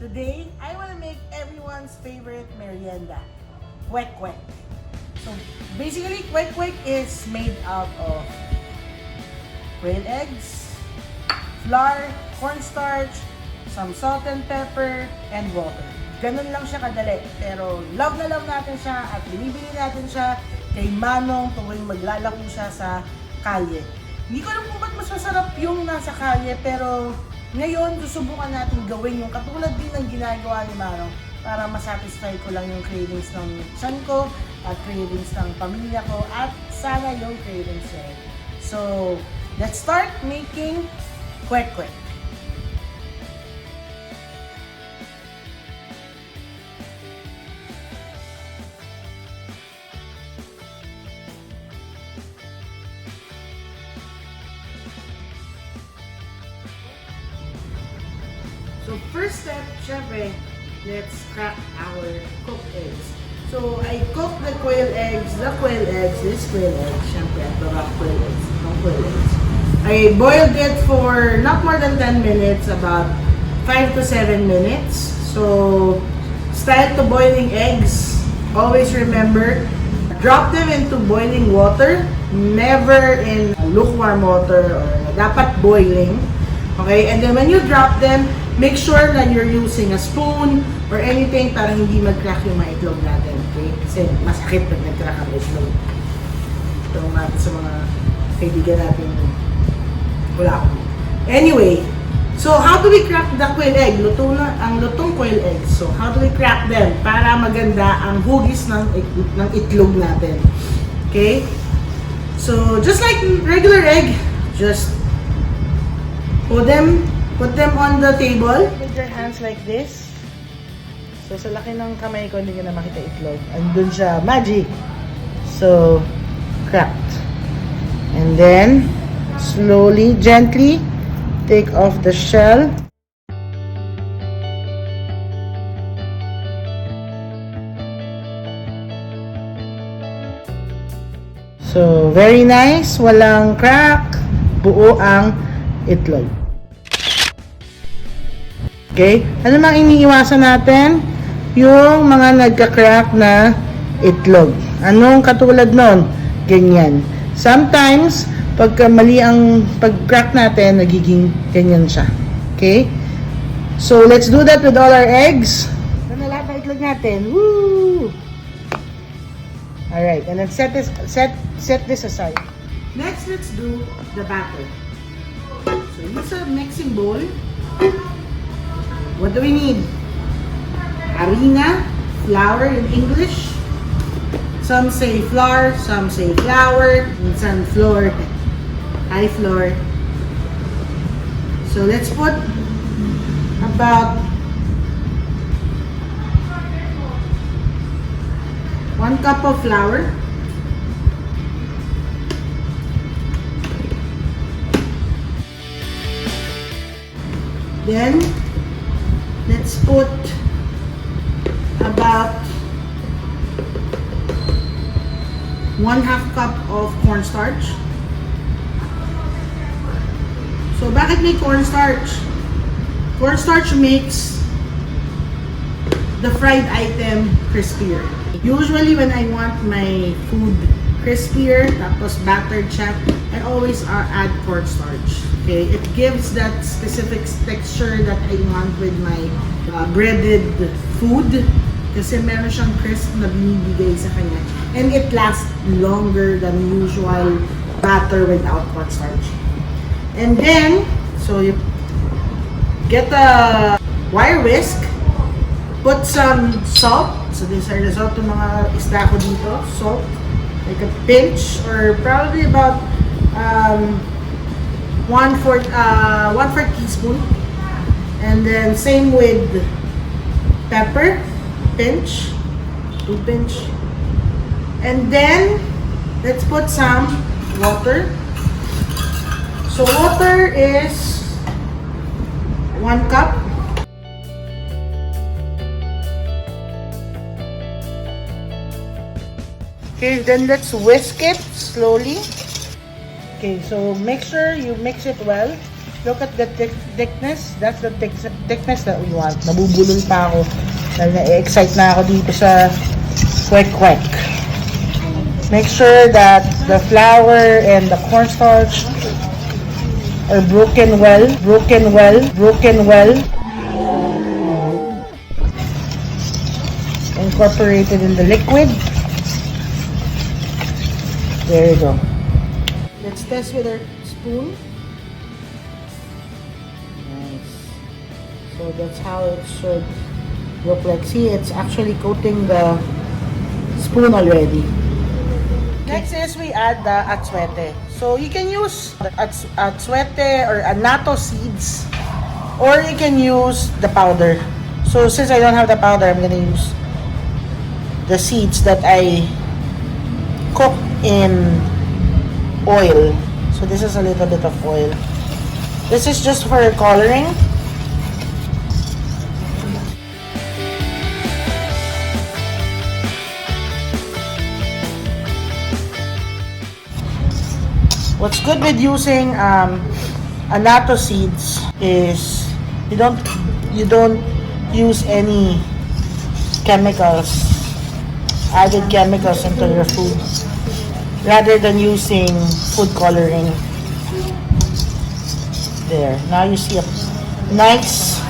Today, I want to make everyone's favorite merienda, Kwek Kwek. So basically, Kwek Kwek is made out of quail eggs, flour, cornstarch, some salt and pepper, and water. Ganun lang siya kadali. Pero love na love natin siya at binibili natin siya kay Manong tuwing maglalako siya sa kalye. Hindi ko alam kung ba't mas masarap yung nasa kalye, pero ngayon, susubukan natin gawin yung katulad din ng ginagawa ni Manong para masatisfy ko lang yung cravings ng son ko at cravings ng pamilya ko at sana yung cravings niya. So, let's start making Kwek Kwek. So first step, syempre, let's crack our cooked eggs. So I cooked the quail eggs, this quail eggs, syempre, ito rock quail eggs, itong quail eggs. I boiled it for not more than 10 minutes, about 5 to 7 minutes. So, style to boiling eggs, always remember, drop them into boiling water, never in lukewarm water or dapat boiling. Okay, and then when you drop them, make sure that you're using a spoon or anything para hindi mag-crack yung mga itlog natin. Okay? Kasi masakit pag nag-crack ang itlog. Ito natin sa mga kaibigan natin. Wala ako. Anyway, so how do we crack the quail egg? Luto na ang lutong quail egg. So how do we crack them para maganda ang hugis ng itlog natin? Okay? So just like regular egg, just put them on the table. With your hands like this. So, sa laki ng kamay ko, hindi ko na makita itlog. Andun siya. Magic! So, cracked. And then, slowly, gently, take off the shell. So, very nice. Walang crack. Buo ang itlog. Okay? Ano mang iniiwasan natin? Yung mga nagka-crack na itlog. Anong katulad nun? Ganyan. Sometimes, pagka mali ang pag-crack natin, nagiging ganyan siya. Okay? So, let's do that with all our eggs. Ito na lahat ng itlog natin. Woo! Alright, and then set this aside. Next, let's do the batter. So, use a mixing bowl. What do we need? Harina, flour in English. Some say flour, some say flour, minsan flour, high flour. So let's put about 1 cup of flour. Then let's put about 1/2 cup of cornstarch. So, bakit may cornstarch? Cornstarch makes the fried item crispier. Usually, when I want my food crispier, tapos battered siya, I always add cornstarch. Okay, it gives that specific texture that I want with my breaded food. Kasi meron siyang crisp na binibigay sa kanya. And it lasts longer than usual batter without cornstarch. And then, so you get a wire whisk, put some salt. So these are the salt ng mga isda ko dito. Salt, like a pinch or probably about 1/4 teaspoon. And then same with pepper, pinch, 2 pinch. And then let's put some water. So water is 1 cup. Okay, then let's whisk it slowly. Okay, so make sure you mix it well. Look at the thickness. That's the thickness that we want. Nabubulol pa ako. Dahil na-excite na ako dito sa Kwek Kwek. Make sure that the flour and the cornstarch are broken well. Incorporated in the liquid. There you go. Let's test with our spoon. Nice. So that's how it should look like. See, it's actually coating the spoon already. Next is we add the atsuete. So you can use atsuete or annatto seeds, or you can use the powder. So since I don't have the powder, I'm gonna use the seeds that I cook in oil. So this is a little bit of oil. This is just for coloring. What's good with using annatto seeds is you don't use any chemicals, added chemicals into your food, rather than using food coloring. There. Now you see a nice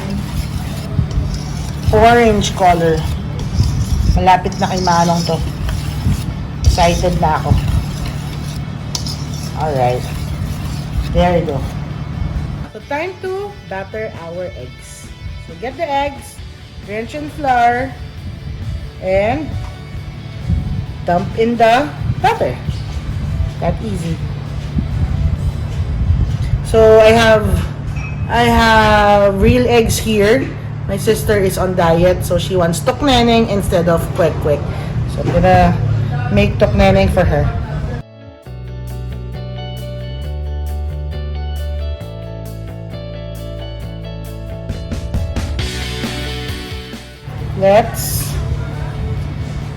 orange color. Malapit na kay Manong to. Excited na ako. Alright. There you go. So time to batter our eggs. So get the eggs, drench in flour, and dump in the batter. That easy. So I have real eggs here. My sister is on diet, so she wants tokneneng instead of kwek kwek. So I'm gonna make tokneneng for her. Let's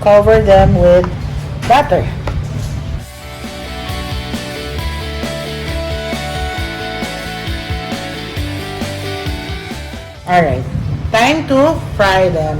cover them with batter. Alright, time to fry them.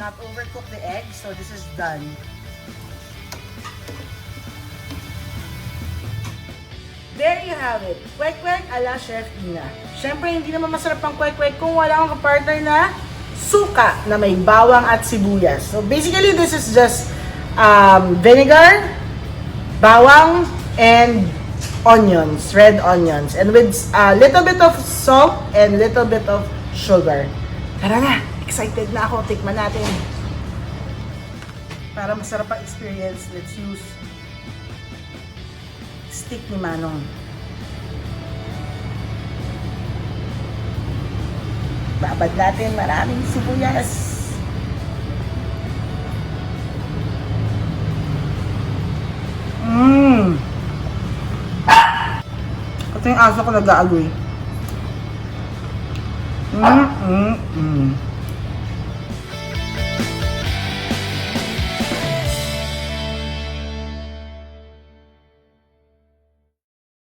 Not overcook the egg, so this is done. There you have it. Kwek Kwek ala Chef Ina. Siyempre, hindi naman masarap ang kwek kwek kung wala kang kapartner na suka na may bawang at sibuyas. So basically, this is just vinegar, bawang, and onions, red onions. And with a little bit of salt and little bit of sugar. Tara na! Excited na ako. Tikman natin. Para masarap ang experience, let's use stick ni Manong. Babad natin maraming sibuyas. Ito yung aso ko nag-aagoy.